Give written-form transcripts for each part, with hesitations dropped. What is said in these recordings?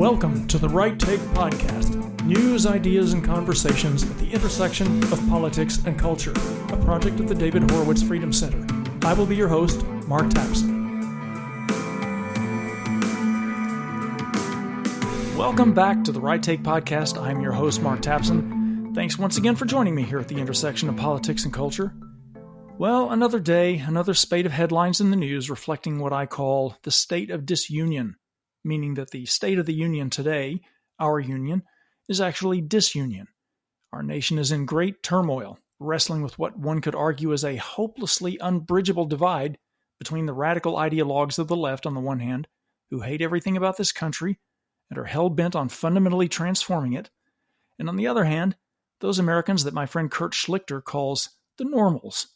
Welcome to the Right Take Podcast, news, ideas, and conversations at the intersection of politics and culture, a project of the David Horowitz Freedom Center. I will be your host, Mark Tapson. Welcome back to the Right Take Podcast. I'm your host, Mark Tapson. Thanks once again for joining me here at the intersection of politics and culture. Well, another day, another spate of headlines in the news reflecting what I call the state of disunion, meaning that the state of the union today, our union, is actually disunion. Our nation is in great turmoil, wrestling with what one could argue is a hopelessly unbridgeable divide between the radical ideologues of the left on the one hand, who hate everything about this country and are hell-bent on fundamentally transforming it, and on the other hand, those Americans that my friend Kurt Schlichter calls the normals.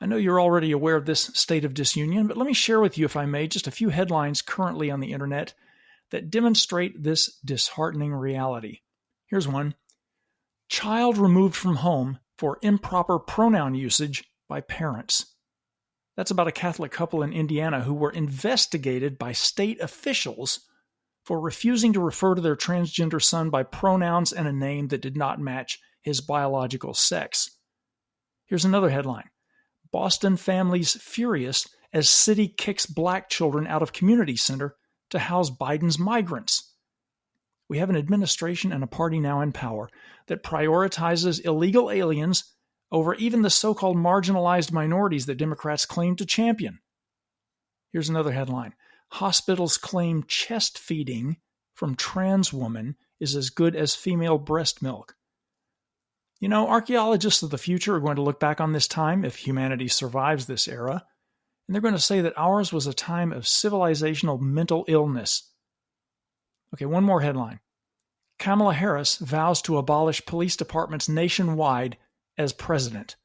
I know you're already aware of this state of disunion, but let me share with you, if I may, just a few headlines currently on the internet that demonstrate this disheartening reality. Here's one. Child removed from home for improper pronoun usage by parents. That's about a Catholic couple in Indiana who were investigated by state officials for refusing to refer to their transgender son by pronouns and a name that did not match his biological sex. Here's another headline. Boston families furious as city kicks black children out of community center to house Biden's migrants. We have an administration and a party now in power that prioritizes illegal aliens over even the so-called marginalized minorities that Democrats claim to champion. Here's another headline. Hospitals claim chest feeding from trans woman is as good as female breast milk. You know, archaeologists of the future are going to look back on this time, if humanity survives this era, and they're going to say that ours was a time of civilizational mental illness. Okay, one more headline. Kamala Harris vows to abolish police departments nationwide as president.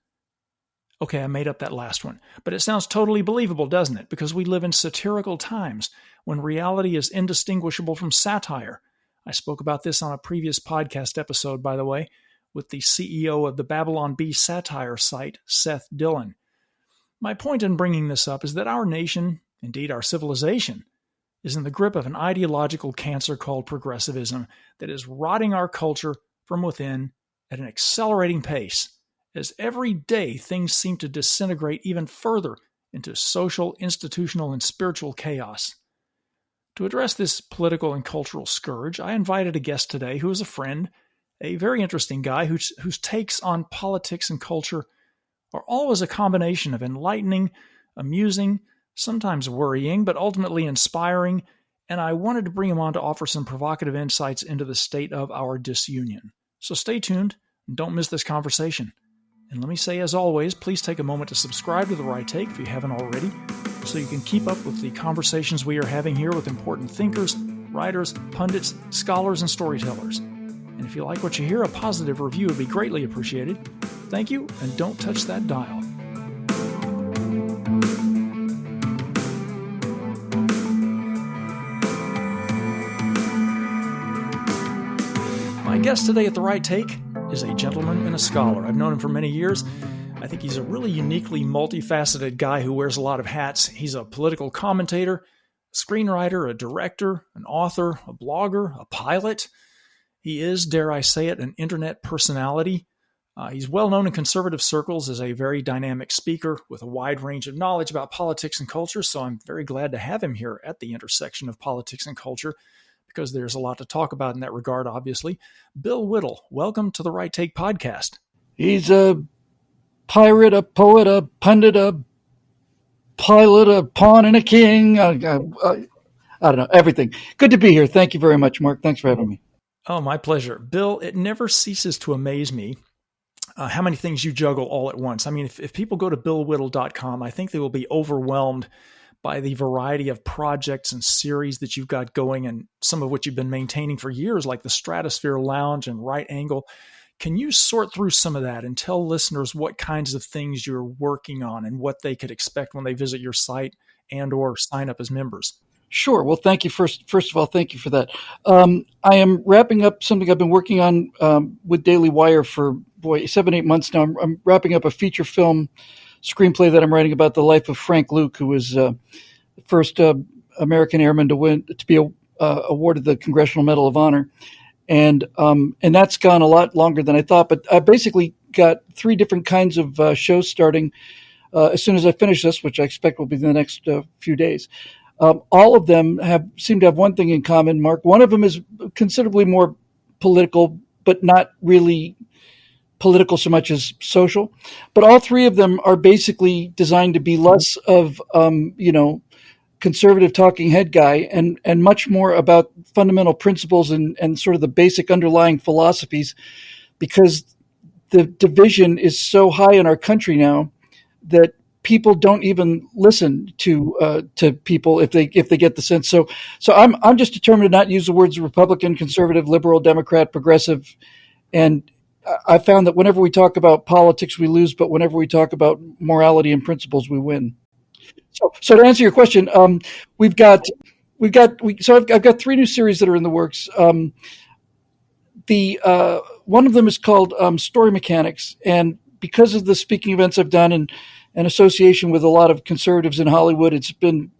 Okay, I made up that last one, but it sounds totally believable, doesn't it? Because we live in satirical times when reality is indistinguishable from satire. I spoke about this on a previous podcast episode, by the way, with the CEO of the Babylon Bee satire site, Seth Dillon. My point in bringing this up is that our nation, indeed our civilization, is in the grip of an ideological cancer called progressivism that is rotting our culture from within at an accelerating pace, as every day things seem to disintegrate even further into social, institutional, and spiritual chaos. To address this political and cultural scourge, I invited a guest today who is a friend, a very interesting guy whose takes on politics and culture are always a combination of enlightening, amusing, sometimes worrying, but ultimately inspiring, and I wanted to bring him on to offer some provocative insights into the state of our disunion. So stay tuned and don't miss this conversation. And let me say, as always, please take a moment to subscribe to The Right Take if you haven't already, so you can keep up with the conversations we are having here with important thinkers, writers, pundits, scholars, and storytellers. And if you like what you hear, a positive review would be greatly appreciated. Thank you, and don't touch that dial. My guest today at The Right Take is a gentleman and a scholar. I've known him for many years. I think he's a really uniquely multifaceted guy who wears a lot of hats. He's a political commentator, a screenwriter, a director, an author, a blogger, a pilot. He is, dare I say it, an internet personality. He's well known in conservative circles as a very dynamic speaker with a wide range of knowledge about politics and culture, so I'm very glad to have him here at the intersection of politics and culture because there's a lot to talk about in that regard, obviously. Bill Whittle, welcome to the Right Take Podcast. He's a pirate, a poet, a pundit, a pilot, a pawn, and a king. I don't know, everything. Good to be here. Thank you very much, Mark. Thanks for having me. Oh, my pleasure. Bill, it never ceases to amaze me how many things you juggle all at once. I mean, if people go to billwhittle.com, I think they will be overwhelmed by the variety of projects and series that you've got going and some of which you've been maintaining for years, like the Stratosphere Lounge and Right Angle. Can you sort through some of that and tell listeners what kinds of things you're working on and what they could expect when they visit your site and or sign up as members? Sure. Well, thank you. First of all, thank you for that. I am wrapping up something I've been working on with Daily Wire for 7-8 months now. I'm wrapping up a feature film screenplay that I'm writing about the life of Frank Luke, who was the first American airman to be awarded the Congressional Medal of Honor. And that's gone a lot longer than I thought. But I basically got 3 different kinds of shows starting as soon as I finish this, which I expect will be in the next few days. All of them seem to have one thing in common, Mark. One of them is considerably more political, but not really political so much as social. But all 3 of them are basically designed to be less of, conservative talking head guy and much more about fundamental principles and sort of the basic underlying philosophies, because the division is so high in our country now that people don't even listen to people if they get the sense. So I'm just determined to not use the words Republican, conservative, liberal, Democrat, progressive. And I found that whenever we talk about politics, we lose, but whenever we talk about morality and principles, we win. So to answer your question, I've got 3 new series that are in the works. One of them is called Story Mechanics, and because of the speaking events I've done and association with a lot of conservatives in Hollywood, it's been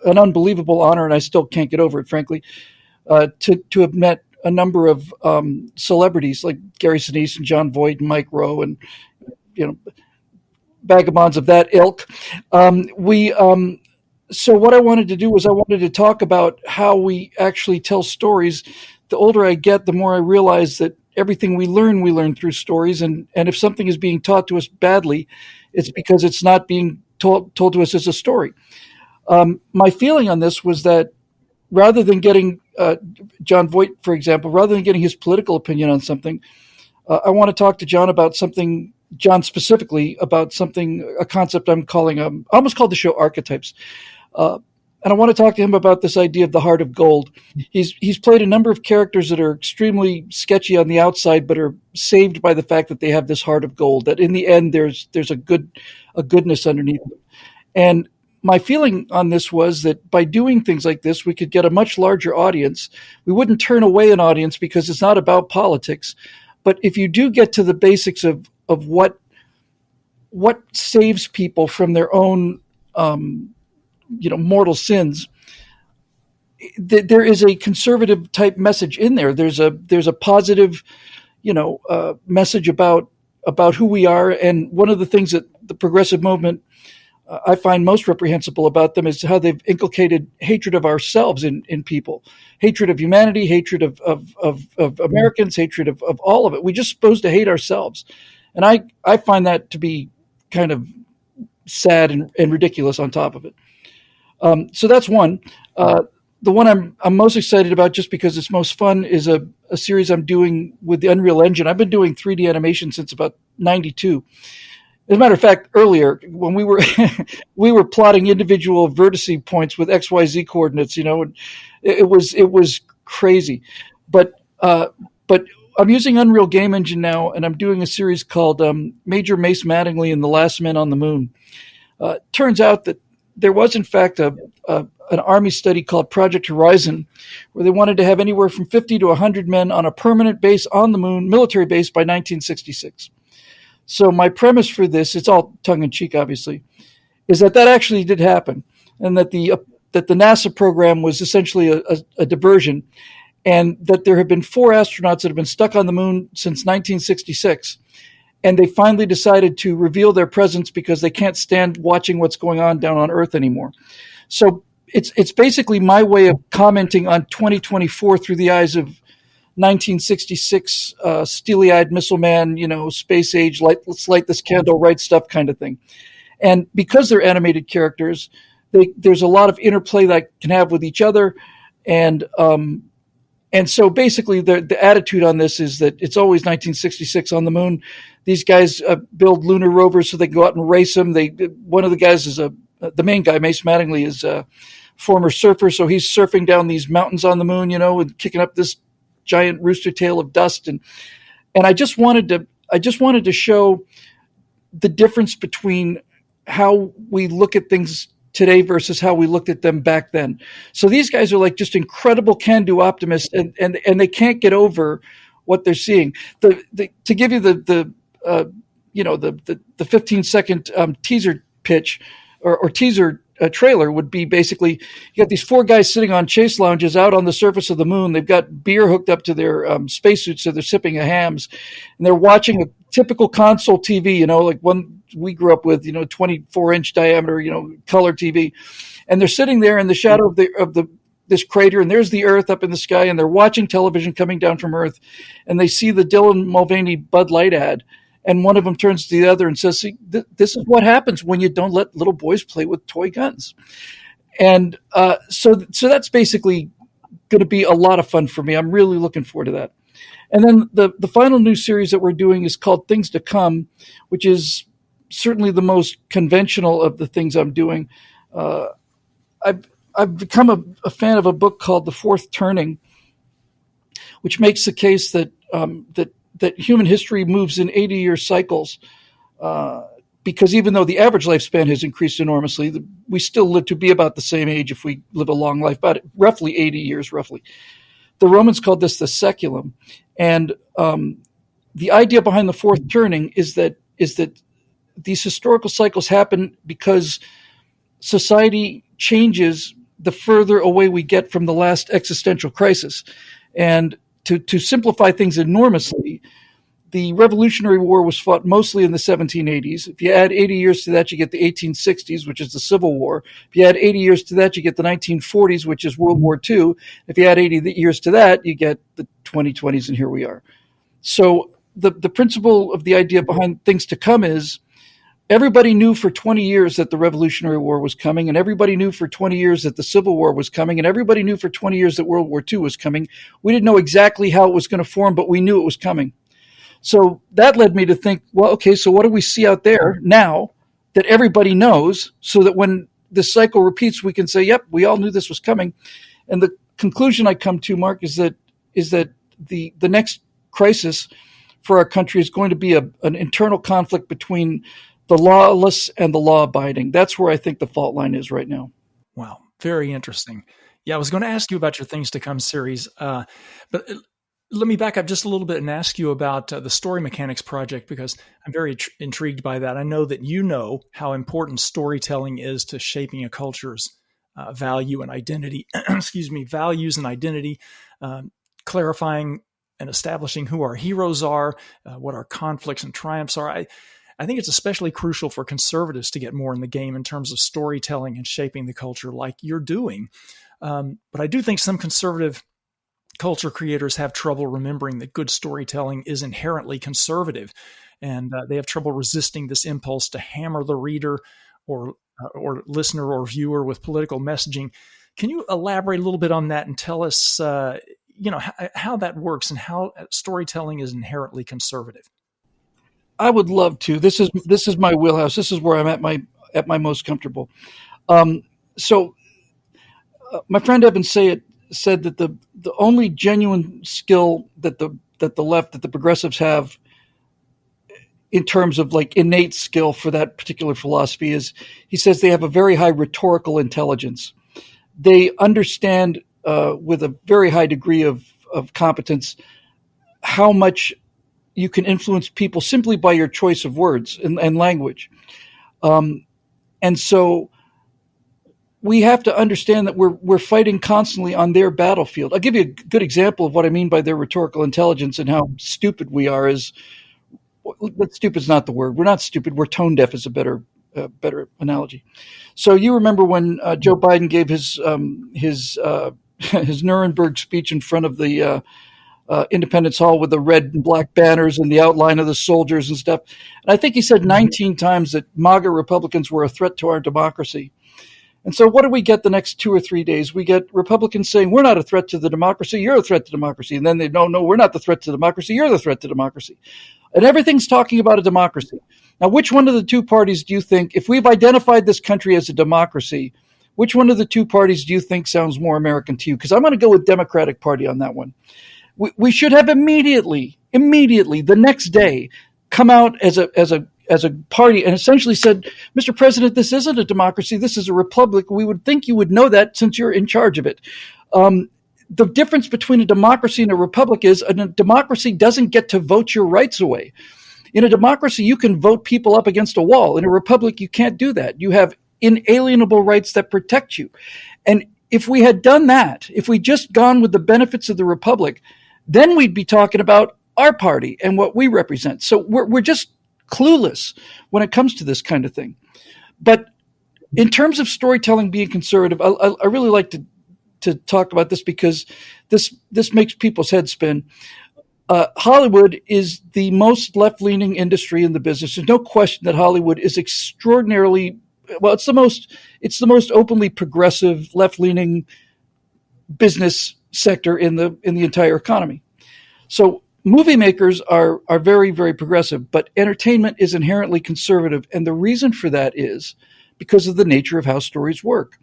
an unbelievable honor, and I still can't get over it, frankly, to have met a number of celebrities like Gary Sinise and John Voight and Mike Rowe and vagabonds of that ilk. So what I wanted to do was I wanted to talk about how we actually tell stories. The older I get, the more I realize that everything we learn through stories. And if something is being taught to us badly, it's because it's not being told to us as a story. My feeling on this was that rather than getting John Voight, for example, rather than getting his political opinion on something, I want to talk to John specifically about a concept I'm calling, I almost called the show Archetypes. And I want to talk to him about this idea of the heart of gold. He's played a number of characters that are extremely sketchy on the outside, but are saved by the fact that they have this heart of gold, that in the end, there's a goodness underneath them. And my feeling on this was that by doing things like this, we could get a much larger audience. We wouldn't turn away an audience because it's not about politics. But if you do get to the basics of what saves people from their own mortal sins, there is a conservative type message in there. There's a positive message about who we are. And one of the things that the progressive movement I find most reprehensible about them is how they've inculcated hatred of ourselves in people, hatred of humanity, hatred of Americans, hatred of all of it. We're just supposed to hate ourselves. And I find that to be kind of sad and ridiculous on top of it. So that's one. The one I'm most excited about, just because it's most fun, is a series I'm doing with the Unreal Engine. I've been doing 3D animation since about 92. As a matter of fact, earlier when we were plotting individual vertice points with XYZ coordinates, it was crazy. But I'm using Unreal Game Engine now, and I'm doing a series called Major Mace Mattingly and the Last Men on the Moon. Turns out that there was, in fact, an Army study called Project Horizon, where they wanted to have anywhere from 50 to 100 men on a permanent base on the moon, military base, by 1966. So my premise for this, it's all tongue-in-cheek, obviously, is that actually did happen, and that the NASA program was essentially a diversion, and that there have been 4 astronauts that have been stuck on the moon since 1966. And they finally decided to reveal their presence because they can't stand watching what's going on down on Earth anymore. So it's basically my way of commenting on 2024 through the eyes of 1966 steely-eyed missile man, space age, let's light this candle, right stuff kind of thing. And because they're animated characters, there's a lot of interplay that can have with each other. And so basically the attitude on this is that it's always 1966 on the moon. These guys build lunar rovers so they can go out and race them. One of the guys is the main guy, Mace Mattingly, is a former surfer. So he's surfing down these mountains on the moon, and kicking up this giant rooster tail of dust. And I just wanted to show the difference between how we look at things today versus how we looked at them back then. So these guys are like just incredible can-do optimists, and they can't get over what they're seeing. To give you the 15-second teaser pitch or teaser trailer would be basically, you got these four guys sitting on chase lounges out on the surface of the moon. They've got beer hooked up to their spacesuits, so they're sipping a hams, and they're watching a typical console TV, like one we grew up with, 24-inch diameter, color TV, and they're sitting there in the shadow of this crater, and there's the Earth up in the sky, and they're watching television coming down from Earth, and they see the Dylan Mulvaney Bud Light ad, and one of them turns to the other and says, "See, this is what happens when you don't let little boys play with toy guns." And so that's basically going to be a lot of fun for me. I'm really looking forward to that. And then the final new series that we're doing is called Things to Come, which is certainly the most conventional of the things I'm doing. I've become a fan of a book called The Fourth Turning, which makes the case that that human history moves in 80-year cycles, because even though the average lifespan has increased enormously, we still live to be about the same age if we live a long life, about roughly 80 years, roughly. The Romans called this the seculum, and the idea behind the fourth turning is that these historical cycles happen because society changes the further away we get from the last existential crisis. And to simplify things enormously, the Revolutionary War was fought mostly in the 1780s. If you add 80 years to that, you get the 1860s, which is the Civil War. If you add 80 years to that, you get the 1940s, which is World War II. If you add 80 years to that, you get the 2020s, and here we are. So the principle of the idea behind Things to Come is everybody knew for 20 years that the Revolutionary War was coming, and everybody knew for 20 years that the Civil War was coming, and everybody knew for 20 years that World War II was coming. We didn't know exactly how it was going to form, but we knew it was coming. So that led me to think, well, okay, so what do we see out there now that everybody knows, so that when this cycle repeats, we can say, yep, we all knew this was coming. And the conclusion I come to, Mark, is that the next crisis for our country is going to be an internal conflict between the lawless and the law-abiding. That's where I think the fault line is right now. Wow, very interesting. Yeah, I was going to ask you about your Things to Come series, but let me back up just a little bit and ask you about the Story Mechanics Project, because I'm very intrigued by that. I know that you know how important storytelling is to shaping a culture's value and identity, values and identity, clarifying and establishing who our heroes are, what our conflicts and triumphs are. I think it's especially crucial for conservatives to get more in the game in terms of storytelling and shaping the culture like you're doing. But I do think some conservative culture creators have trouble remembering that good storytelling is inherently conservative, and they have trouble resisting this impulse to hammer the reader or listener or viewer with political messaging. Can you elaborate a little bit on that and tell us, how that works and how storytelling is inherently conservative? I would love to. This is my wheelhouse. This is where I'm at my most comfortable. So my friend Evan said that the only genuine skill that the left, that the progressives have in terms of like innate skill for that particular philosophy is, he says, they have a very high rhetorical intelligence. They understand with a very high degree of competence how much you can influence people simply by your choice of words and language. And so we have to understand that we're fighting constantly on their battlefield. I'll give you a good example of what I mean by their rhetorical intelligence and how stupid we are. Stupid's not the word. We're not stupid. We're tone deaf is a better analogy. So you remember when Joe Biden gave his Nuremberg speech in front of the Independence Hall with the red and black banners and the outline of the soldiers and stuff. And I think he said 19 times that MAGA Republicans were a threat to our democracy. And so what do we get the next 2 or 3 days? We get Republicans saying, we're not a threat to the democracy, you're a threat to democracy. And then they, no, we're not the threat to democracy, you're the threat to democracy. And everything's talking about a democracy. Now, which one of the two parties do you think, if we've identified this country as a democracy, which one of the two parties do you think sounds more American to you? Because I'm going to go with Democratic Party on that one. We should have immediately, the next day, come out as a party and essentially said, Mr. President, this isn't a democracy, this is a republic. We would think you would know that since you're in charge of it. The difference between a democracy and a republic is a democracy doesn't get to vote your rights away. In a democracy, you can vote people up against a wall. In a republic, you can't do that. You have inalienable rights that protect you. And if we had done that, if we just gone with the benefits of the Republic, then we'd be talking about our party and what we represent. So we're just clueless when it comes to this kind of thing. But in terms of storytelling being conservative, I really like to talk about this because this makes people's heads spin. Hollywood is the most left-leaning industry in the business. There's no question that Hollywood is extraordinarily well. It's the most openly progressive, left-leaning business sector in the entire economy. So movie makers are very, very progressive, but entertainment is inherently conservative, and the reason for that is because of the nature of how stories work.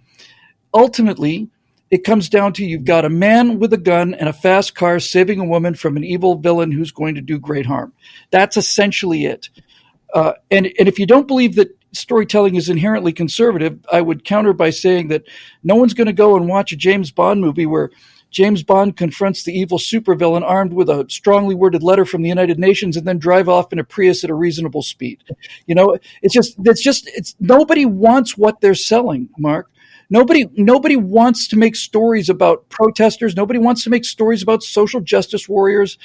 Ultimately, it comes down to you've got a man with a gun and a fast car saving a woman from an evil villain who's going to do great harm. That's essentially it. And if you don't believe that storytelling is inherently conservative, I would counter by saying that no one's going to go and watch a James Bond movie where James Bond confronts the evil supervillain armed with a strongly worded letter from the United Nations and then drive off in a Prius at a reasonable speed. It's nobody wants what they're selling, Mark. Nobody wants to make stories about protesters. Nobody wants to make stories about social justice warriors.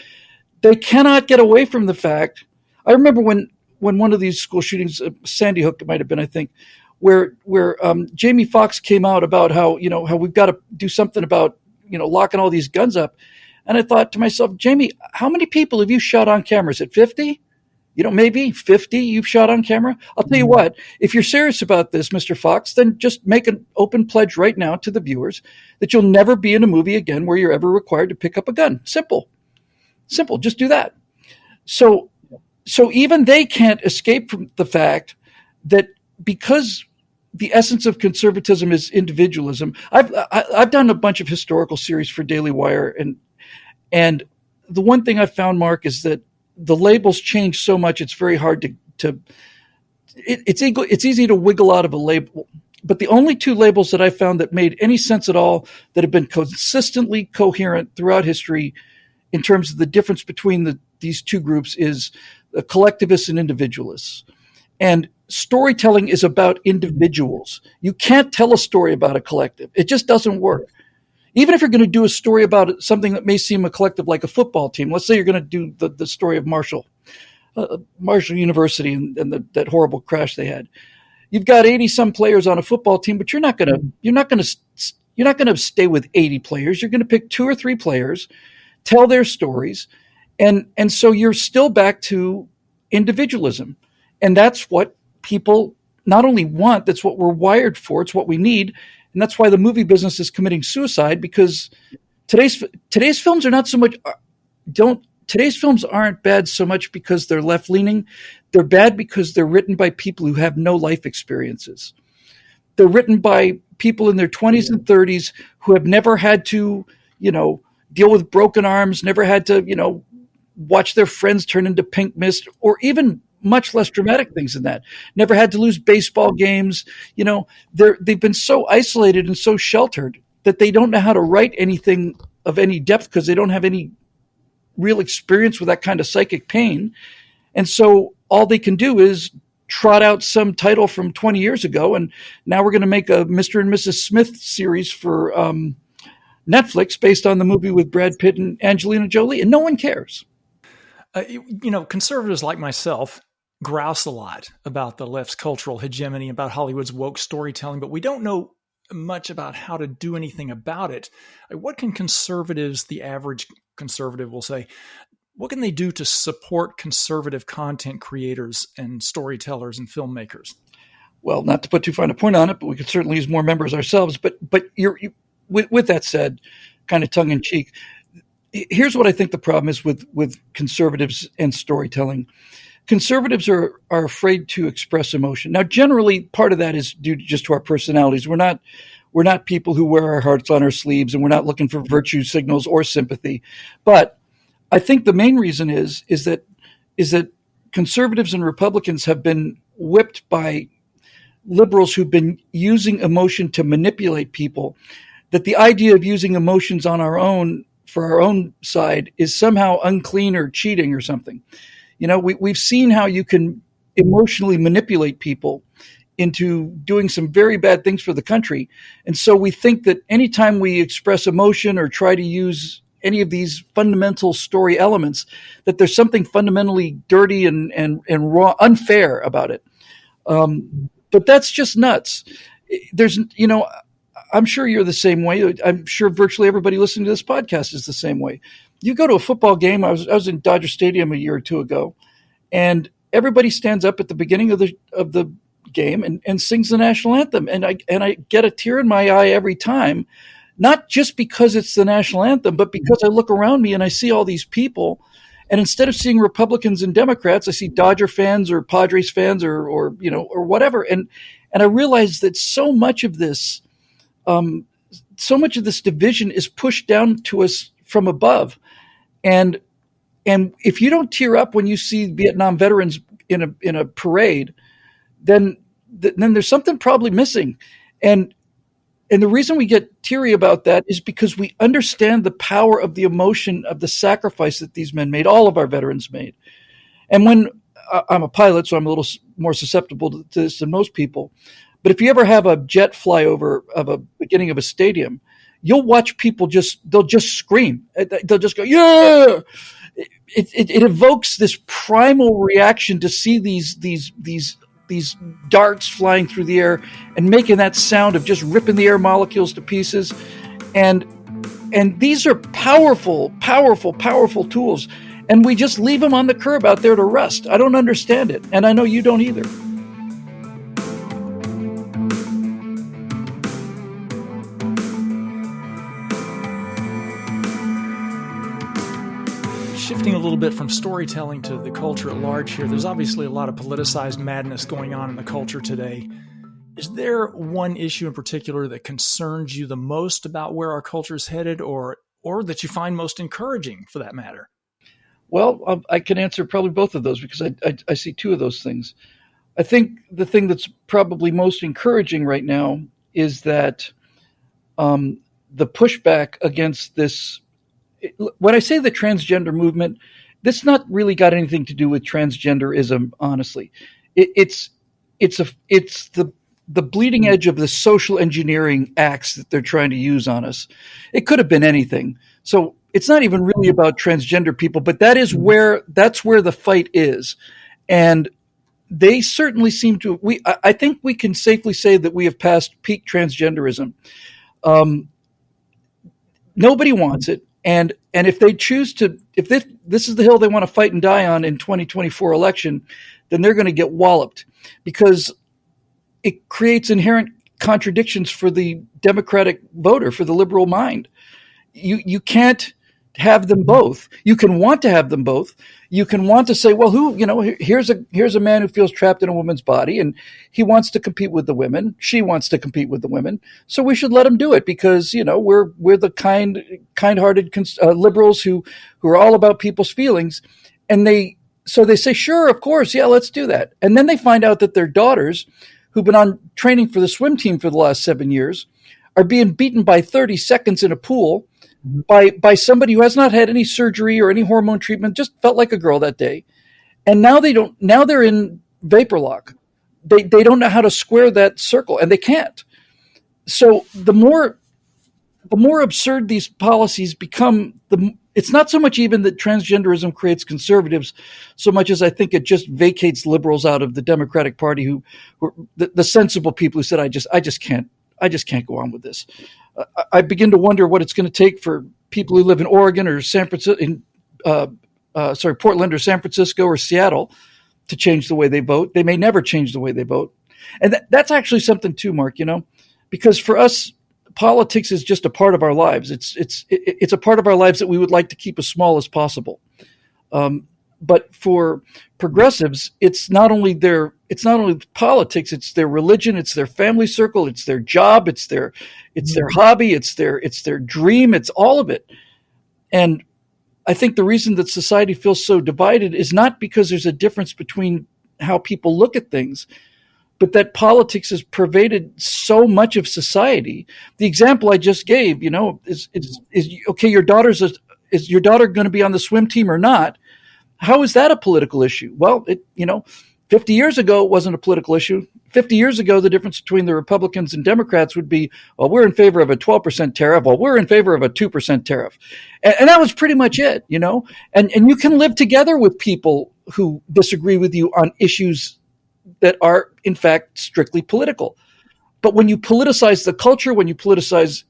They cannot get away from the fact. I remember when one of these school shootings, Sandy Hook, it might have been, I think, where Jamie Foxx came out about how we've got to do something about locking all these guns up, and I thought to myself, Jamie, how many people have you shot on camera? Is it 50? Maybe 50 you've shot on camera. I'll tell you what, if you're serious about this, Mr. Fox, then just make an open pledge right now to the viewers that you'll never be in a movie again where you're ever required to pick up a gun. Simple. Just do that. So even they can't escape from the fact that because the essence of conservatism is individualism. I've done a bunch of historical series for Daily Wire, and the one thing I've found, Mark, is that the labels change so much, it's very hard it's easy to wiggle out of a label. But the only two labels that I found that made any sense at all, that have been consistently coherent throughout history in terms of the difference between these two groups, is collectivists and individualists. And storytelling is about individuals. You can't tell a story about a collective. It just doesn't work. Even if you're going to do a story about something that may seem a collective, like a football team, let's say you're going to do the story of Marshall University and that horrible crash they had. You've got 80 some players on a football team, but you're not going to stay with 80 players. You're going to pick 2 or 3 players, tell their stories, and so you're still back to individualism, and that's what people not only want, that's what we're wired for. It's what we need. And that's why the movie business is committing suicide, because today's films are not so much today's films aren't bad so much because they're left leaning. They're bad because they're written by people who have no life experiences. They're written by people in their 20s and 30s who have never had to, deal with broken arms, never had to, watch their friends turn into pink mist, or even much less dramatic things than that. Never had to lose baseball games. They've been so isolated and so sheltered that they don't know how to write anything of any depth because they don't have any real experience with that kind of psychic pain. And so all they can do is trot out some title from 20 years ago. And now we're going to make a Mr. and Mrs. Smith series for Netflix based on the movie with Brad Pitt and Angelina Jolie. And no one cares. Conservatives like myself grouse a lot about the left's cultural hegemony, about Hollywood's woke storytelling, but we don't know much about how to do anything about it. What can conservatives, the average conservative will say, what can they do to support conservative content creators and storytellers and filmmakers? Well, not to put too fine a point on it, but we could certainly use more members ourselves. But with that said, kind of tongue in cheek, here's what I think the problem is with conservatives and storytelling. Conservatives are afraid to express emotion. Now, generally, part of that is due just to our personalities. We're not people who wear our hearts on our sleeves, and we're not looking for virtue signals or sympathy. But I think the main reason is that conservatives and Republicans have been whipped by liberals who've been using emotion to manipulate people. That the idea of using emotions on our own for our own side is somehow unclean or cheating or something. We've seen how you can emotionally manipulate people into doing some very bad things for the country. And so we think that anytime we express emotion or try to use any of these fundamental story elements, that there's something fundamentally dirty and raw, unfair about it. But that's just nuts. There's, I'm sure you're the same way. I'm sure virtually everybody listening to this podcast is the same way. You go to a football game. I was in Dodger Stadium a year or two ago, and everybody stands up at the beginning of the game and sings the national anthem. And I get a tear in my eye every time, not just because it's the national anthem, but because I look around me and I see all these people. And instead of seeing Republicans and Democrats, I see Dodger fans or Padres fans or whatever. And I realize that so much of this division is pushed down to us from above. And if you don't tear up when you see Vietnam veterans in a parade, then there's something probably missing. And the reason we get teary about that is because we understand the power of the emotion of the sacrifice that these men made, all of our veterans made. And when I'm a pilot, so I'm a little more susceptible to this than most people. But if you ever have a jet fly over of a beginning of a stadium, you'll watch people they'll just scream. They'll just go, yeah! It evokes this primal reaction to see these darts flying through the air and making that sound of just ripping the air molecules to pieces. And these are powerful, powerful, powerful tools. And we just leave them on the curb out there to rust. I don't understand it. And I know you don't either. Shifting a little bit from storytelling to the culture at large here, there's obviously a lot of politicized madness going on in the culture today. Is there one issue in particular that concerns you the most about where our culture is headed, or that you find most encouraging, for that matter? Well, I can answer probably both of those because I see two of those things. I think the thing that's probably most encouraging right now is that the pushback against this. When I say the transgender movement, this not really got anything to do with transgenderism. Honestly, it's the bleeding edge of the social engineering acts that they're trying to use on us. It could have been anything. So it's not even really about transgender people, but that's where the fight is, and they certainly seem to. I think we can safely say that we have passed peak transgenderism. Nobody wants it. And if they choose to, if this is the hill they want to fight and die on in 2024 election, then they're going to get walloped because it creates inherent contradictions for the Democratic voter, for the liberal mind. You can't have them both. You can want to have them both. You can want to say, well, here's a man who feels trapped in a woman's body and he wants to compete with the women. She wants to compete with the women. So we should let him do it because, we're the kind-hearted liberals who are all about people's feelings. And they say, sure, of course. Yeah, let's do that. And then they find out that their daughters, who've been on training for the swim team for the last 7 years, are being beaten by 30 seconds in a pool by somebody who has not had any surgery or any hormone treatment, just felt like a girl that day. And now they're in vapor lock. They don't know how to square that circle, and they can't. So the more absurd these policies become, it's not so much even that transgenderism creates conservatives, so much as I think it just vacates liberals out of the Democratic Party who the sensible people who said, I just can't go on with this. I begin to wonder what it's going to take for people who live in Oregon or Portland or San Francisco or Seattle to change the way they vote. They may never change the way they vote. And that's actually something too, Mark, because for us, politics is just a part of our lives. It's a part of our lives that we would like to keep as small as possible. But for progressives, it's not only politics, it's their religion, it's their family circle, it's their job, it's their hobby, it's their dream, it's all of it. And I think the reason that society feels so divided is not because there's a difference between how people look at things, but that politics has pervaded so much of society. The example I just gave, is okay. Is your daughter going to be on the swim team or not? How is that a political issue? Well, 50 years ago, it wasn't a political issue. 50 years ago, the difference between the Republicans and Democrats would be, well, we're in favor of a 12% tariff. Well, we're in favor of a 2% tariff. And that was pretty much it, you know. And you can live together with people who disagree with you on issues that are, in fact, strictly political. But when you politicize the culture, when you politicize,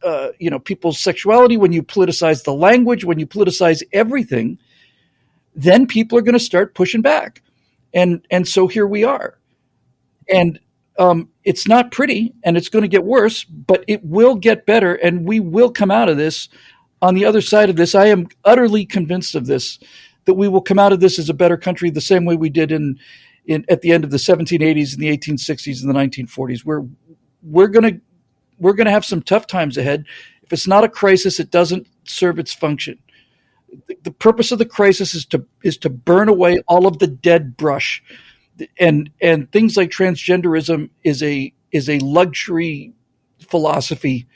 people's sexuality, when you politicize the language, when you politicize everything, then people are going to start pushing back. And so here we are. And it's not pretty, and it's going to get worse, but it will get better, and we will come out of this. On the other side of this, I am utterly convinced of this, that we will come out of this as a better country the same way we did in at the end of the 1780s and the 1860s and the 1940s. We're going to have some tough times ahead. If it's not a crisis, it doesn't serve its function. The purpose of the crisis is to burn away all of the dead brush, and things like transgenderism is a luxury philosophy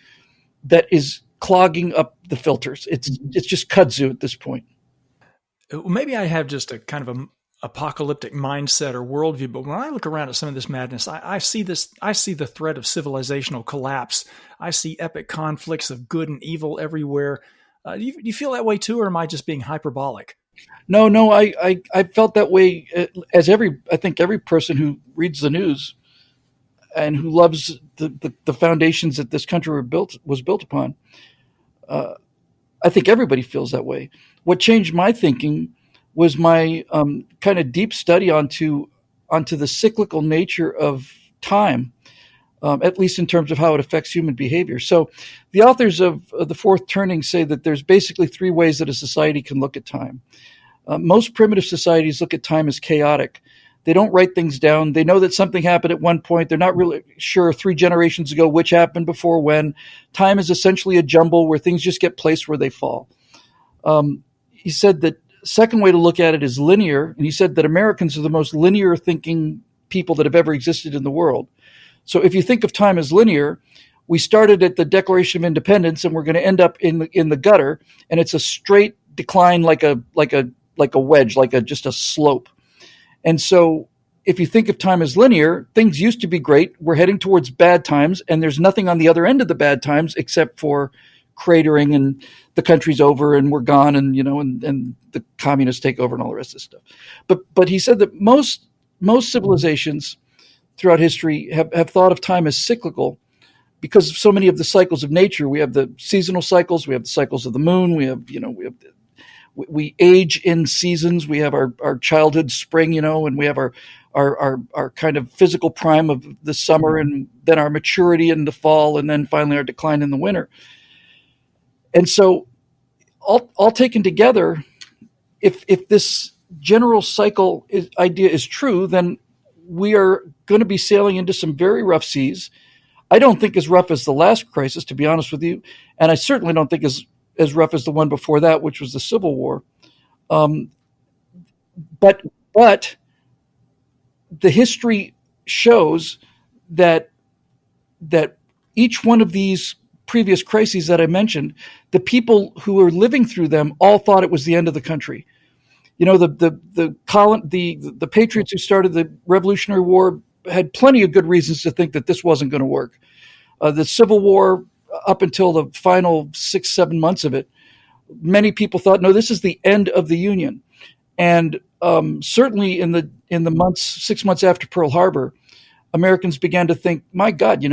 that is clogging up the filters. It's just kudzu at this point. Maybe I have just a kind of a apocalyptic mindset or worldview, but when I look around at some of this madness, I see the threat of civilizational collapse. I see epic conflicts of good and evil everywhere. Do you feel that way too, or am I just being hyperbolic? No, I felt that way as I think every person who reads the news and who loves the foundations that this country was built upon. I think everybody feels that way. What changed my thinking was my kind of deep study onto the cyclical nature of time, at least in terms of how it affects human behavior. So the authors of The Fourth Turning say that there's basically three ways that a society can look at time. Most primitive societies look at time as chaotic. They don't write things down. They know that something happened at one point. They're not really sure 3 generations ago which happened before when. Time is essentially a jumble where things just get placed where they fall. He said that second way to look at it is linear, and he said that Americans are the most linear thinking people that have ever existed in the world. So if you think of time as linear, we started at the Declaration of Independence, and we're going to end up in the gutter, and it's a straight decline, like a wedge, just a slope. And so if you think of time as linear, things used to be great. We're heading towards bad times, and there's nothing on the other end of the bad times except for cratering, and the country's over, and we're gone, and and the communists take over, and all the rest of this stuff. But he said that most civilizations throughout history have thought of time as cyclical because of so many of the cycles of nature. We have the seasonal cycles, we have the cycles of the moon, we age in seasons. We have our childhood spring, and we have our kind of physical prime of the summer, and then our maturity in the fall, and then finally our decline in the winter. And so all taken together, if this general cycle idea is true, then we are going to be sailing into some very rough seas. I don't think as rough as the last crisis, to be honest with you, and I certainly don't think as rough as the one before that, which was the Civil War. But the history shows that each one of these previous crises that I mentioned, the people who were living through them all thought it was the end of the country. The patriots who started the Revolutionary War had plenty of good reasons to think that this wasn't going to work. The Civil War, up until the final 6-7 months of it, many people thought, no, this is the end of the Union. And certainly in the months, 6 months after Pearl Harbor, Americans began to think, my God,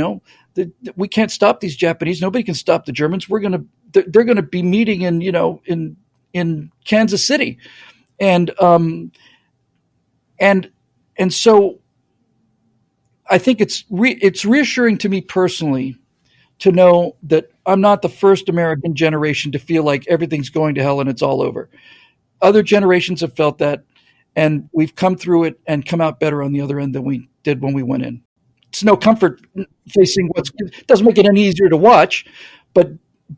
we can't stop these Japanese. Nobody can stop the Germans. They're going to be meeting in Kansas City. And so I think it's reassuring to me personally to know that I'm not the first American generation to feel like everything's going to hell and it's all over. Other generations have felt that, and we've come through it and come out better on the other end than we did when we went in. It's no comfort facing it doesn't make it any easier to watch, but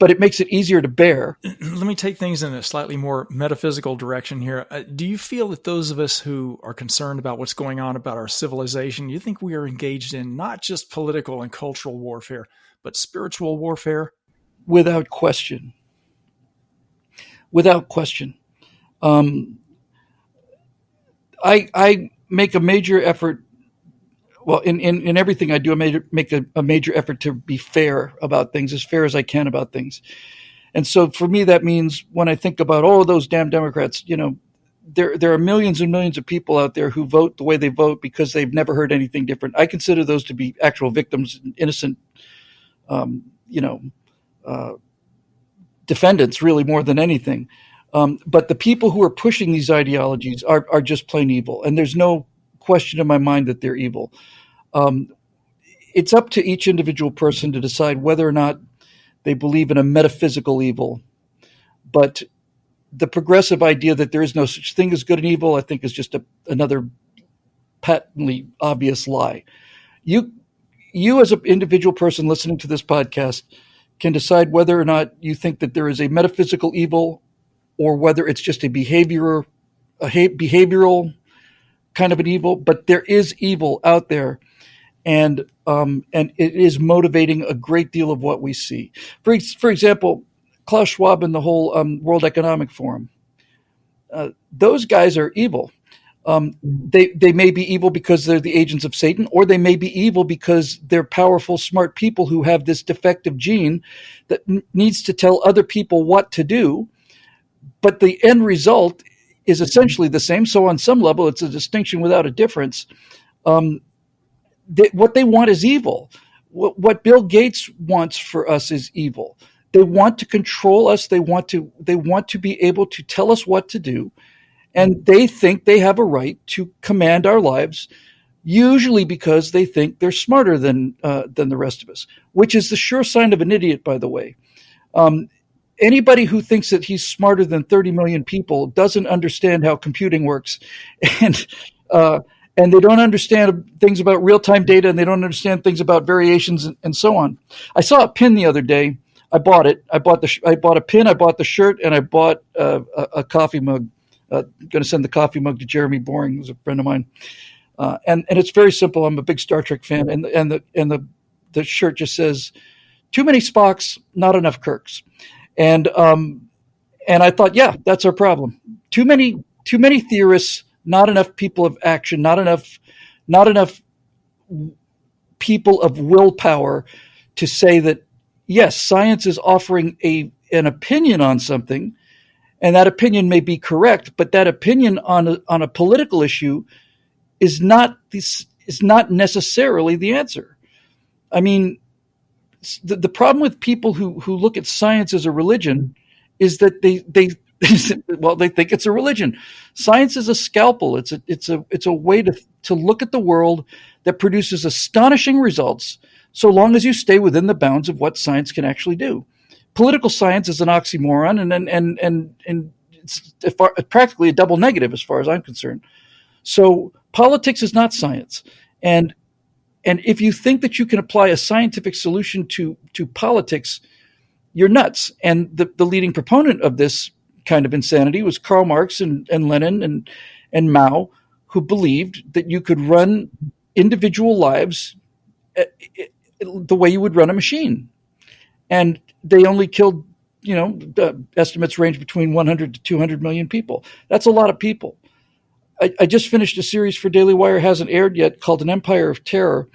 it makes it easier to bear. Let me take things in a slightly more metaphysical direction here. Do you feel that those of us who are concerned about what's going on about our civilization, you think we are engaged in not just political and cultural warfare, but spiritual warfare? Without question. make a major effort. Well, in everything I do, I make a major effort to be fair about things, as fair as I can about things. And so for me, that means when I think about, those damn Democrats, there are millions and millions of people out there who vote the way they vote because they've never heard anything different. I consider those to be actual victims, innocent, defendants, really, more than anything. But the people who are pushing these ideologies are just plain evil. And there's no question in my mind that they're evil. It's up to each individual person to decide whether or not they believe in a metaphysical evil. But the progressive idea that there is no such thing as good and evil, I think, is just another patently obvious lie. You as an individual person listening to this podcast can decide whether or not you think that there is a metaphysical evil or whether it's just a behavioral kind of an evil. But there is evil out there, and it is motivating a great deal of what we see. For example, Klaus Schwab and the whole World Economic Forum. Those guys are evil. They may be evil because they're the agents of Satan, or they may be evil because they're powerful, smart people who have this defective gene that needs to tell other people what to do. But the end result is essentially the same. So on some level, it's a distinction without a difference. What they want is evil. What Bill Gates wants for us is evil. They want to control us. They want to be able to tell us what to do. And they think they have a right to command our lives, usually because they think they're smarter than the rest of us, which is the sure sign of an idiot, by the way. Anybody who thinks that he's smarter than 30 million people doesn't understand how computing works. And they don't understand things about real-time data, and they don't understand things about variations and so on. I saw a pin the other day. I bought it. I bought a pin. I bought the shirt, and I bought a coffee mug. Going to send the coffee mug to Jeremy Boring, who's a friend of mine. And it's very simple. I'm a big Star Trek fan, and the shirt just says, "Too many Spocks, not enough Kirks." And I thought, yeah, that's our problem. Too many theorists, not enough people of action, not enough people of willpower to say that, yes, science is offering an opinion on something, and that opinion may be correct, but that opinion on a political issue is not necessarily the answer. I mean, the problem with people who look at science as a religion is that they think it's a religion. Science is a scalpel. It's a way to look at the world that produces astonishing results, so long as you stay within the bounds of what science can actually do. Political science is an oxymoron, and it's practically a double negative as far as I'm concerned. So politics is not science, and if you think that you can apply a scientific solution to politics, you're nuts. And the leading proponent of this kind of insanity was Karl Marx and Lenin and Mao, who believed that you could run individual lives the way you would run a machine. And they only killed, estimates range between 100 to 200 million people. That's a lot of people. I just finished a series for Daily Wire, hasn't aired yet, called An Empire of Terror.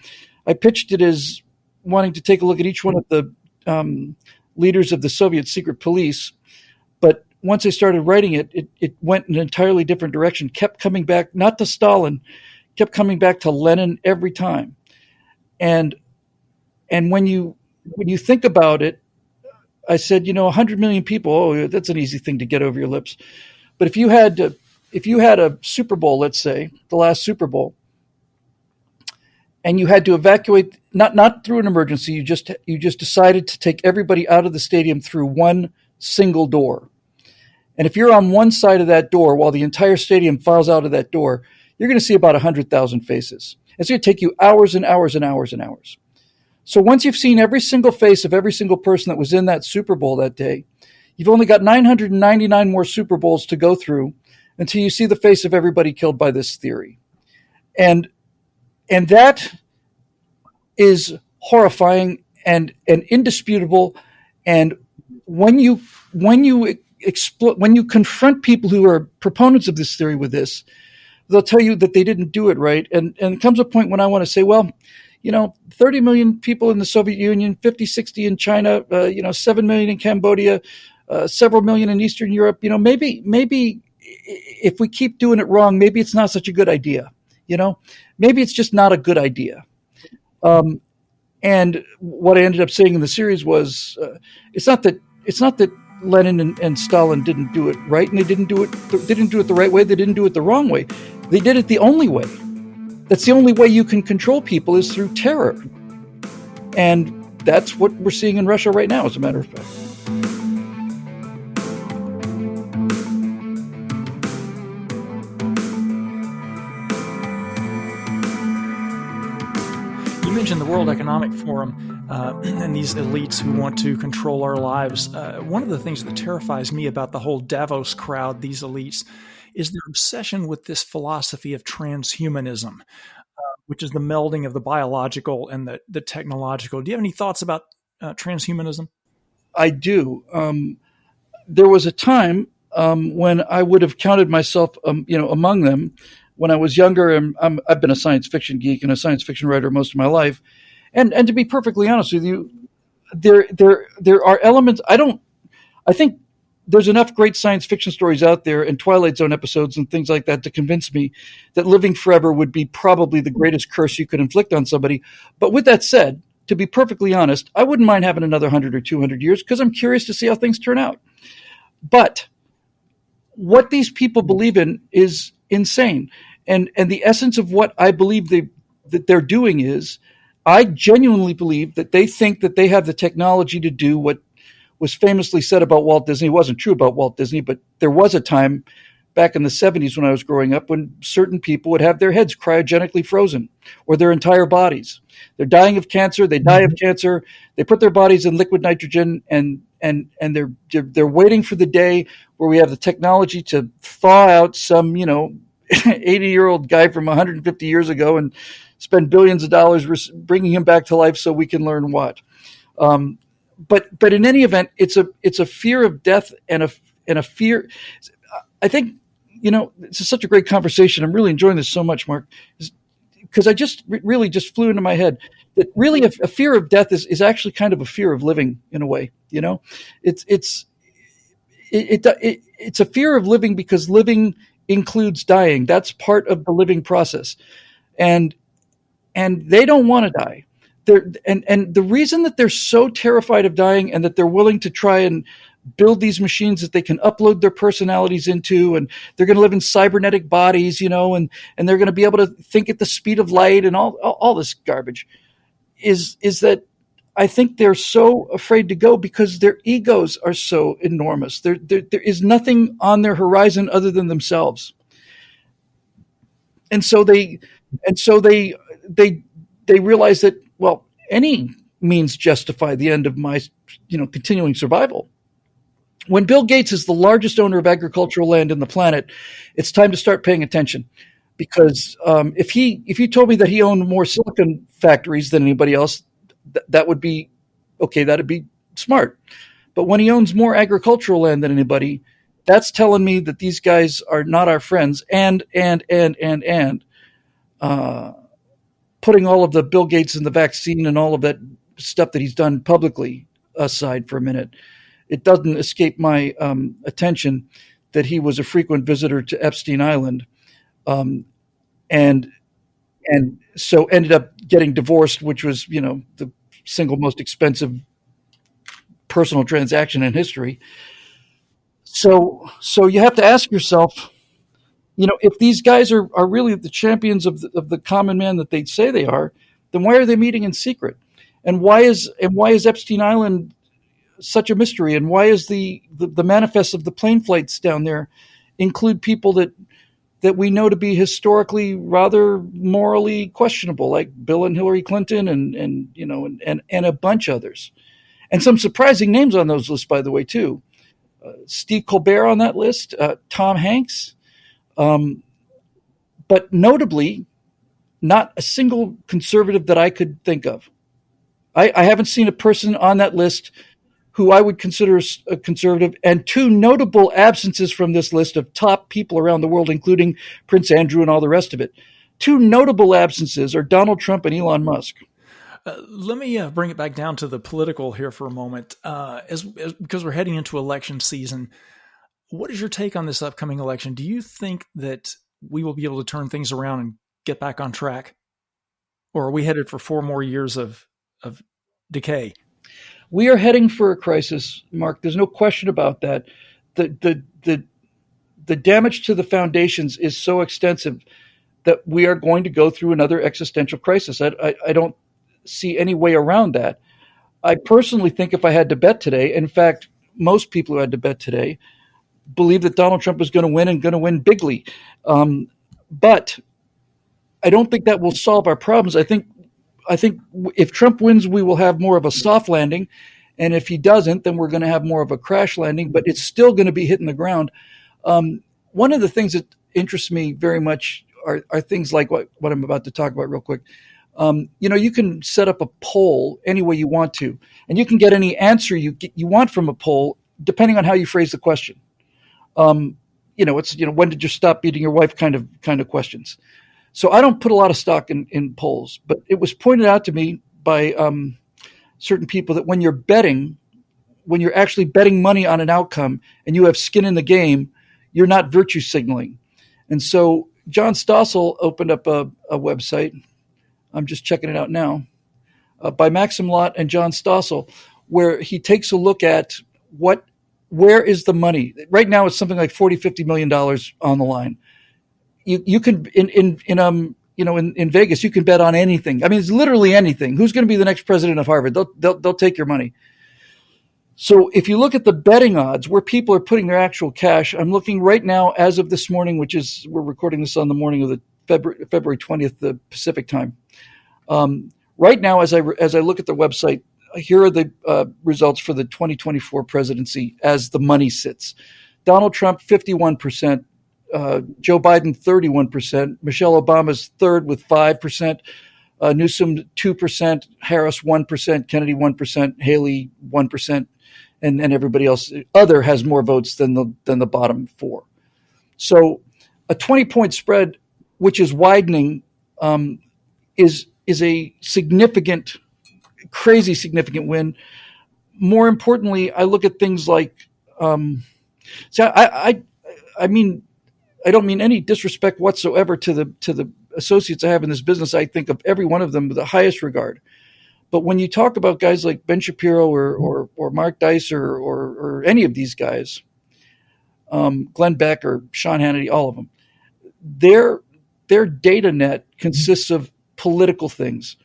I pitched it as wanting to take a look at each one of the leaders of the Soviet secret police. But once I started writing it went in an entirely different direction, kept coming back, not to Stalin, kept coming back to Lenin every time. And when you think about it, I said, 100 million people, that's an easy thing to get over your lips. But if you had a Super Bowl, let's say, the last Super Bowl, and you had to evacuate, not through an emergency, you just decided to take everybody out of the stadium through one single door. And if you're on one side of that door while the entire stadium files out of that door, you're going to see about 100,000 faces. It's going to take you hours and hours and hours and hours. So once you've seen every single face of every single person that was in that Super Bowl that day, you've only got 999 more Super Bowls to go through until you see the face of everybody killed by this theory. And that is horrifying and indisputable. And when you confront people who are proponents of this theory with this, they'll tell you that they didn't do it right. And it comes a point when I want to say, well, 30 million people in the Soviet Union, 50, 60 in China, 7 million in Cambodia, several million in Eastern Europe. Maybe if we keep doing it wrong, maybe it's not such a good idea. Maybe it's just not a good idea. And what I ended up saying in the series was, it's not that Lenin and Stalin didn't do it right, and they didn't do it the right way. They didn't do it the wrong way. They did it the only way. That's the only way you can control people, is through terror. And that's what we're seeing in Russia right now, as a matter of fact. You mentioned the World Economic Forum and these elites who want to control our lives. One of the things that terrifies me about the whole Davos crowd, these elites, is their obsession with this philosophy of transhumanism, which is the melding of the biological and the technological. Do you have any thoughts about transhumanism? I do. There was a time when I would have counted myself, among them. When I was younger, and I've been a science fiction geek and a science fiction writer most of my life, and to be perfectly honest with you, there are elements. I think there's enough great science fiction stories out there and Twilight Zone episodes and things like that to convince me that living forever would be probably the greatest curse you could inflict on somebody. But with that said, to be perfectly honest, I wouldn't mind having another 100 or 200 years, because I'm curious to see how things turn out. But what these people believe in is insane. And the essence of what I believe that they're doing is, I genuinely believe that they think that they have the technology to do what was famously said about Walt Disney. It wasn't true about Walt Disney, but there was a time back in the 70s when I was growing up when certain people would have their heads cryogenically frozen, or their entire bodies. They're dying of cancer. They die of cancer. They put their bodies in liquid nitrogen, and they're waiting for the day where we have the technology to thaw out some 80-year-old guy from 150 years ago and spend billions of dollars bringing him back to life so we can learn what. But in any event, it's a fear of death and a fear. I think this is such a great conversation. I'm really enjoying this so much, Mark, because I just really just flew into my head that really a fear of death is actually kind of a fear of living in a way. It's a fear of living, because living includes dying. That's part of the living process, and they don't want to die. And the reason that they're so terrified of dying, and that they're willing to try and build these machines that they can upload their personalities into, and they're going to live in cybernetic bodies, and they're going to be able to think at the speed of light and all this garbage, is that I think they're so afraid to go because their egos are so enormous. There is nothing on their horizon other than themselves. And so they realize that, well, any means justify the end of my, continuing survival. When Bill Gates is the largest owner of agricultural land in the planet, it's time to start paying attention. Because if he told me that he owned more silicon factories than anybody else, that would be okay. That'd be smart. But when he owns more agricultural land than anybody, that's telling me that these guys are not our friends. And putting all of the Bill Gates and the vaccine and all of that stuff that he's done publicly aside for a minute, it doesn't escape my attention that he was a frequent visitor to Epstein Island, and so ended up getting divorced, which was the single most expensive personal transaction in history. So you have to ask yourself, if these guys are really the champions of the common man that they say they are, then why are they meeting in secret? And why is Epstein Island such a mystery? And why is the manifest of the plane flights down there include people that we know to be historically rather morally questionable, like Bill and Hillary Clinton and a bunch of others, and some surprising names on those lists, by the way, too. Steve Colbert on that list, Tom Hanks. But notably, not a single conservative that I could think of. I haven't seen a person on that list who I would consider a conservative, and two notable absences from this list of top people around the world, including Prince Andrew and all the rest of it. Two notable absences are Donald Trump and Elon Musk. Let me bring it back down to the political here for a moment, because we're heading into election season. What is your take on this upcoming election? Do you think that we will be able to turn things around and get back on track? Or are we headed for 4 more years of decay? We are heading for a crisis, Mark. There's no question about that. The damage to the foundations is so extensive that we are going to go through another existential crisis. I don't see any way around that. I personally think if I had to bet today, in fact, most people who had to bet today believe that Donald Trump is going to win and going to win bigly. But I don't think that will solve our problems. I think if Trump wins, we will have more of a soft landing. And if he doesn't, then we're going to have more of a crash landing, but it's still going to be hitting the ground. One of the things that interests me very much are things like what I'm about to talk about real quick. You can set up a poll any way you want to, and you can get any answer you want from a poll, depending on how you phrase the question. It's when did you stop beating your wife kind of questions. So I don't put a lot of stock in polls, but it was pointed out to me by certain people that when you're actually betting money on an outcome and you have skin in the game, you're not virtue signaling. And so John Stossel opened up a website. I'm just checking it out now, by Maxim Lott and John Stossel, where he takes a look at where is the money. Right now it's something like $40-50 million on the line. You can in Vegas you can bet on anything. I mean, it's literally anything. Who's going to be the next president of Harvard? They'll take your money. So if you look at the betting odds where people are putting their actual cash, I'm looking right now as of this morning, which is we're recording this on the morning of the February 20th, the Pacific time. Right now, as I look at the website, here are the results for the 2024 presidency as the money sits. Donald Trump 51%. Joe Biden, 31%. Michelle Obama's third with 5%. Newsom, 2%. Harris, 1%. Kennedy, 1%. Haley, 1%. And everybody else, other has more votes than the bottom four. So a 20-point spread, which is widening, is a significant, crazy significant win. More importantly, I look at things like, I mean, I don't mean any disrespect whatsoever to the associates I have in this business. I think of every one of them with the highest regard. But when you talk about guys like Ben Shapiro or Mark Dicer or any of these guys, Glenn Beck or Sean Hannity, all of them, their data net consists of political things.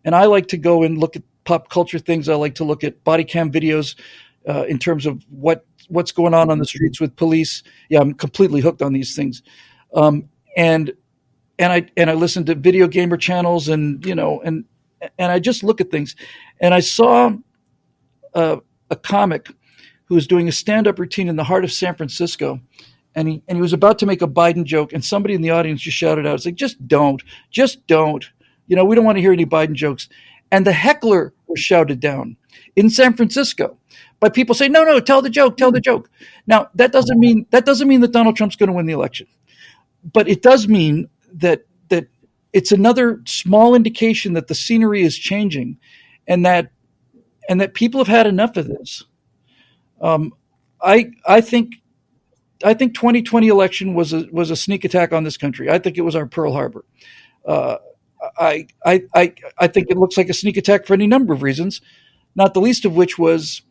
And I like to go and look at pop culture things. I like to look at body cam videos in terms of what's going on the streets with police. Yeah, I'm completely hooked on these things. And I listen to video gamer channels and I just look at things. And I saw a comic who was doing a stand-up routine in the heart of San Francisco. And he was about to make a Biden joke, and somebody in the audience just shouted out, it's like, just don't. We don't want to hear any Biden jokes. And the heckler was shouted down in San Francisco by people saying, no, tell the joke. Now, that doesn't mean that Donald Trump's going to win the election. But it does mean that it's another small indication that the scenery is changing and that people have had enough of this. I think 2020 election was a sneak attack on this country. I think it was our Pearl Harbor. I think it looks like a sneak attack for any number of reasons, not the least of which was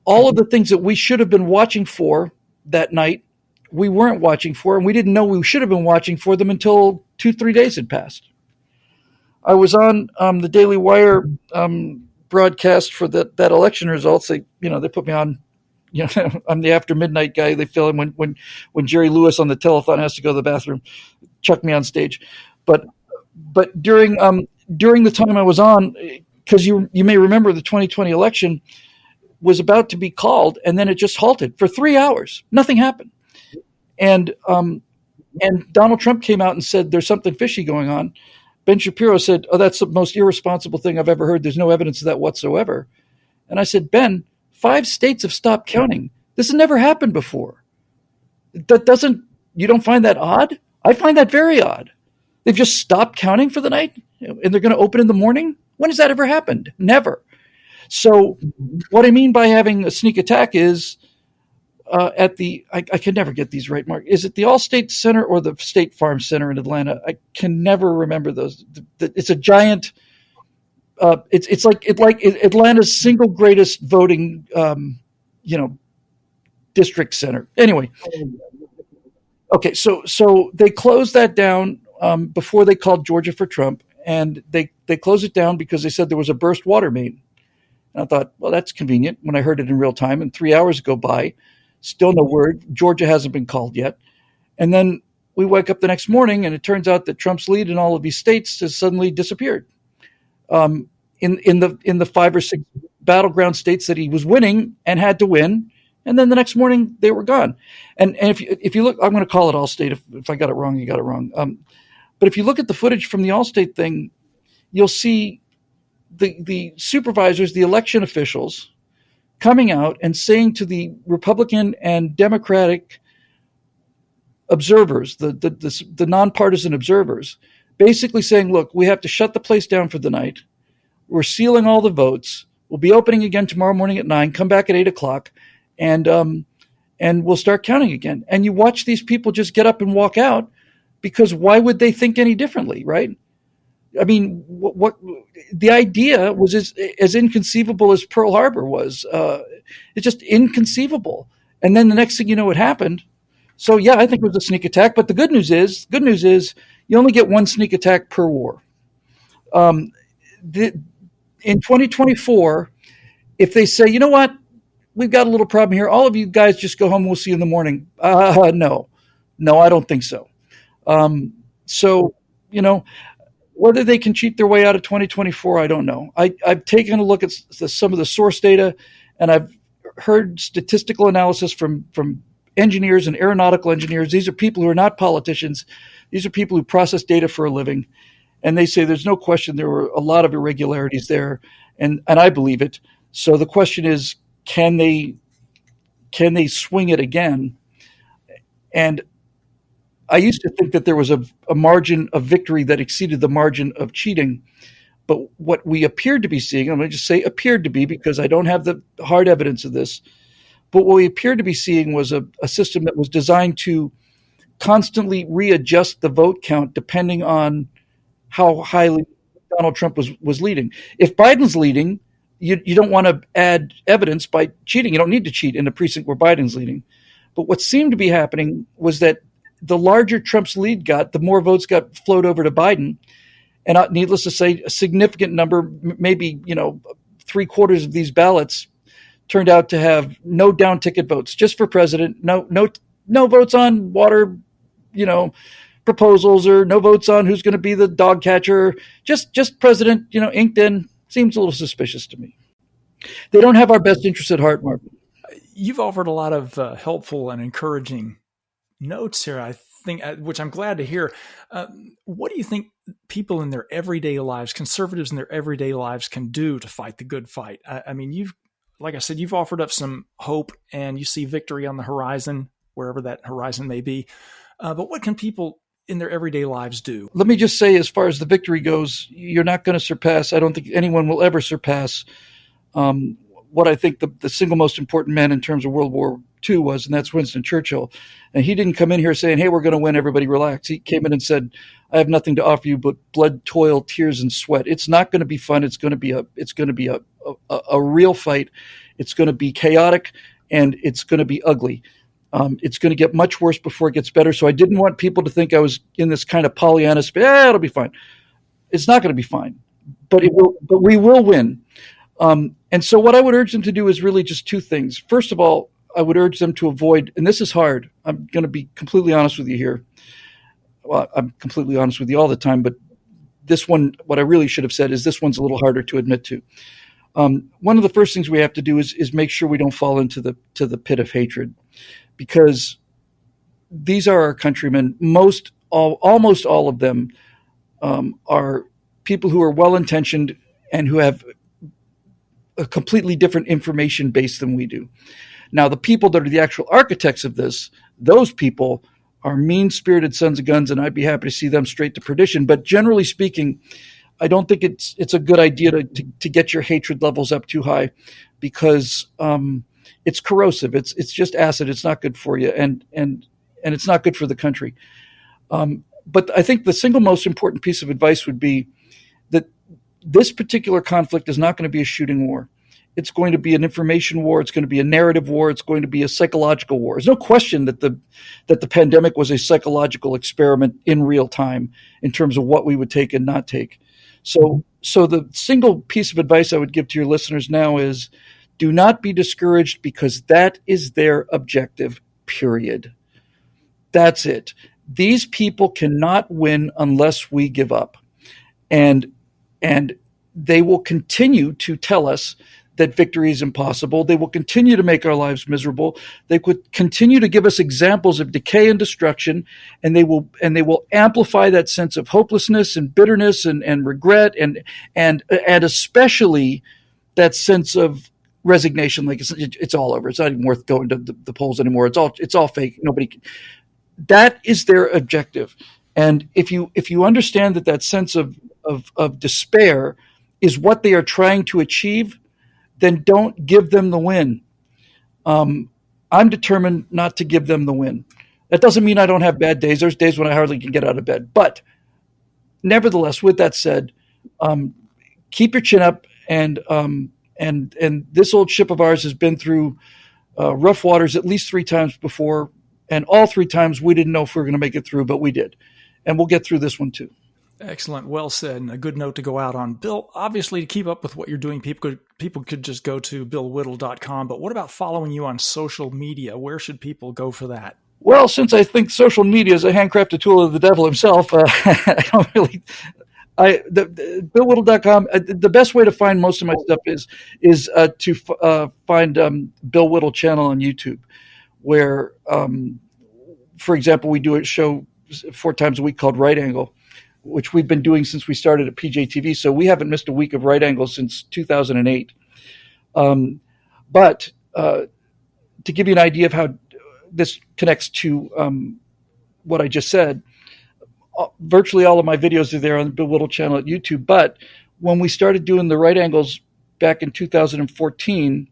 all of the things that we should have been watching for that night, we weren't watching for, and we didn't know we should have been watching for them until 2-3 days had passed. I was on the Daily Wire broadcast for that election results. They put me on. I'm the after midnight guy. They fill in when Jerry Lewis on the telethon has to go to the bathroom, chuck me on stage. But during the time I was on, because you may remember the 2020 election was about to be called, and then it just halted for 3 hours. Nothing happened, and Donald Trump came out and said there's something fishy going on. Ben Shapiro said, "Oh, that's the most irresponsible thing I've ever heard. There's no evidence of that whatsoever." And I said, Ben, 5 states have stopped counting. This has never happened before. You don't find that odd? I find that very odd. They've just stopped counting for the night and they're going to open in the morning? When has that ever happened? Never. So what I mean by having a sneak attack is I can never get these right, Mark. Is it the Allstate Center or the State Farm Center in Atlanta? I can never remember those. It's a giant. It's like Atlanta's single greatest voting, district center. Anyway, okay, so they closed that down before they called Georgia for Trump, and they closed it down because they said there was a burst water main. And I thought, well, that's convenient when I heard it in real time, and 3 hours go by. Still no word. Georgia hasn't been called yet. And then we wake up the next morning, and it turns out that Trump's lead in all of these states has suddenly disappeared. In the 5 or 6 battleground states that he was winning and had to win, and then the next morning they were gone. And if you look, I'm going to call it Allstate. If I got it wrong, you got it wrong. But if you look at the footage from the Allstate thing, you'll see the supervisors, the election officials, coming out and saying to the Republican and Democratic observers, the nonpartisan observers, basically saying, look, we have to shut the place down for the night. We're sealing all the votes. We'll be opening again tomorrow morning at 9, come back at 8 o'clock, and we'll start counting again. And you watch these people just get up and walk out, because why would they think any differently, right? I mean, what the idea was as inconceivable as Pearl Harbor was. It's just inconceivable. And then the next thing you know, it happened. So yeah, I think it was a sneak attack. But the good news is you only get one sneak attack per war. In 2024, if they say, you know what, we've got a little problem here, all of you guys just go home. We'll see you in the morning. No, I don't think so. Whether they can cheat their way out of 2024, I don't know. I've taken a look at some of the source data, and I've heard statistical analysis from engineers and aeronautical engineers. These are people who are not politicians. These are people who process data for a living. And they say there's no question there were a lot of irregularities there, and I believe it. So the question is, can they swing it again? And I used to think that there was a margin of victory that exceeded the margin of cheating. But what we appeared to be seeing, I'm going to just say appeared to be because I don't have the hard evidence of this, but what we appeared to be seeing was a system that was designed to constantly readjust the vote count depending on how highly Donald Trump was leading. If Biden's leading, you don't want to add evidence by cheating. You don't need to cheat in a precinct where Biden's leading. But what seemed to be happening was that the larger Trump's lead got, the more votes got flowed over to Biden. And needless to say, a significant number, maybe 3/4 of these ballots turned out to have no down ticket votes, just for president, no votes on water, proposals, or no votes on who's going to be the dog catcher. Just president, inked in. Seems a little suspicious to me. They don't have our best interests at heart, Mark. You've offered a lot of helpful and encouraging notes here, I think, which I'm glad to hear. What do you think people in their everyday lives, conservatives in their everyday lives, can do to fight the good fight? I mean, like I said, you've offered up some hope, and you see victory on the horizon, wherever that horizon may be. But what can people in their everyday lives do? Let me just say, as far as the victory goes, you're not going to surpass, I don't think anyone will ever surpass what I think the single most important man in terms of World War II was, and that's Winston Churchill. And he didn't come in here saying, hey, we're going to win, everybody relax. He came in and said, I have nothing to offer you but blood, toil, tears, and sweat. It's not going to be fun. It's going to be a real fight. It's going to be chaotic, and it's going to be ugly. It's going to get much worse before it gets better. So I didn't want people to think I was in this kind of Pollyanna space. It'll be fine. It's not going to be fine, but we will win. And so what I would urge them to do is really just 2 things. First of all, I would urge them to avoid, and this is hard. I'm going to be completely honest with you here. Well, I'm completely honest with you all the time, but this one, what I really should have said is this one's a little harder to admit to. One of the first things we have to do is make sure we don't fall into the pit of hatred, because these are our countrymen. Almost all of them are people who are well-intentioned and who have a completely different information base than we do. Now, the people that are the actual architects of this, those people are mean-spirited sons of guns, and I'd be happy to see them straight to perdition. But generally speaking, I don't think it's a good idea to get your hatred levels up too high, because it's corrosive. It's just acid. It's not good for you, and it's not good for the country. But I think the single most important piece of advice would be that this particular conflict is not going to be a shooting war. It's going to be an information war. It's going to be a narrative war. It's going to be a psychological war. There's no question that the pandemic was a psychological experiment in real time in terms of what we would take and not take. So the single piece of advice I would give to your listeners now is, do not be discouraged, because that is their objective, period. That's it. These people cannot win unless we give up. And they will continue to tell us that victory is impossible. They will continue to make our lives miserable. They could continue to give us examples of decay and destruction, and they will amplify that sense of hopelessness and bitterness and regret and especially that sense of resignation, like it's all over. It's not even worth going to the polls anymore. It's all fake. That is their objective. And if you understand that sense of despair is what they are trying to achieve, then don't give them the win. I'm determined not to give them the win. That doesn't mean I don't have bad days. There's days when I hardly can get out of bed. But nevertheless, with that said, keep your chin up. And this old ship of ours has been through rough waters at least 3 times before. And all 3 times we didn't know if we were going to make it through, but we did. And we'll get through this one too. Excellent. Well said, and a good note to go out on. Bill, obviously, to keep up with what you're doing, people could just go to billwhittle.com, but what about following you on social media? Where should people go for that? Well, since I think social media is a handcrafted tool of the devil himself, I don't really... billwhittle.com, the best way to find most of my stuff is to find Bill Whittle channel on YouTube, where, for example, we do a show 4 times a week called Right Angle, which we've been doing since we started at PJTV. So we haven't missed a week of Right Angle since 2008. But to give you an idea of how this connects to what I just said, virtually all of my videos are there on the Bill Whittle channel at YouTube. But when we started doing the Right Angles back in 2014,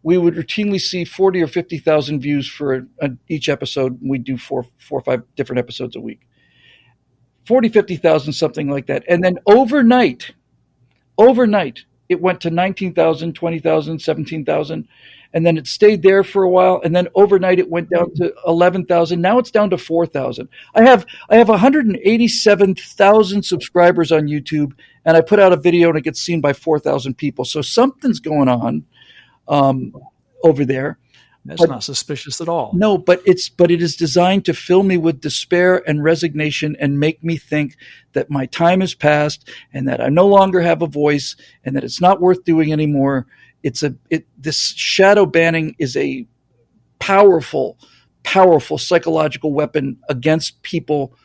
we would routinely see 40 or 50,000 views for each episode. We'd do four or 5 different episodes a week. 40, 50,000, something like that. And then overnight, it went to 19,000, 20,000, 17,000. And then it stayed there for a while. And then overnight it went down to 11,000. Now it's down to 4,000. I have 187,000 subscribers on YouTube, and I put out a video and it gets seen by 4,000 people. So something's going on over there. That's not suspicious at all. No, but it is designed to fill me with despair and resignation and make me think that my time has passed and that I no longer have a voice and that it's not worth doing anymore. This shadow banning is a powerful psychological weapon against people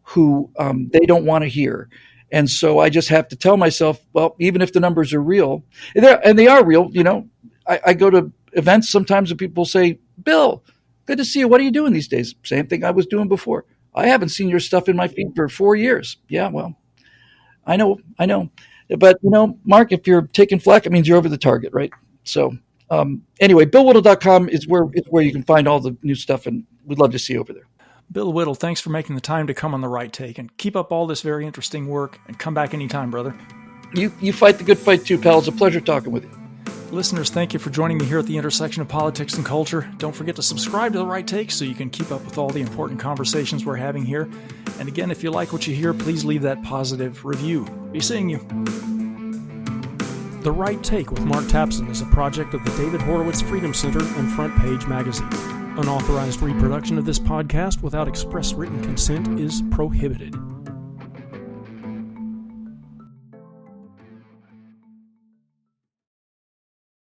who they don't want to hear. And so I just have to tell myself, well, even if the numbers are real, and they are real, I go to events sometimes and people say, Bill, good to see you. What are you doing these days? Same thing I was doing before. I haven't seen your stuff in my feed for 4 years. Yeah, well, I know. But, Mark, if you're taking flack, it means you're over the target, right? So anyway, billwhittle.com is where you can find all the new stuff, and we'd love to see you over there. Bill Whittle, thanks for making the time to come on The Right Take, and keep up all this very interesting work, and come back anytime, brother. You fight the good fight too, pal. It's a pleasure talking with you. Listeners, thank you for joining me here at the intersection of politics and culture. Don't forget to subscribe to The Right Take so you can keep up with all the important conversations we're having here. And again, if you like what you hear, please leave that positive review. Be seeing you. The Right Take with Mark Tapson is a project of the David Horowitz Freedom Center and Front Page Magazine. Unauthorized reproduction of this podcast without express written consent is prohibited.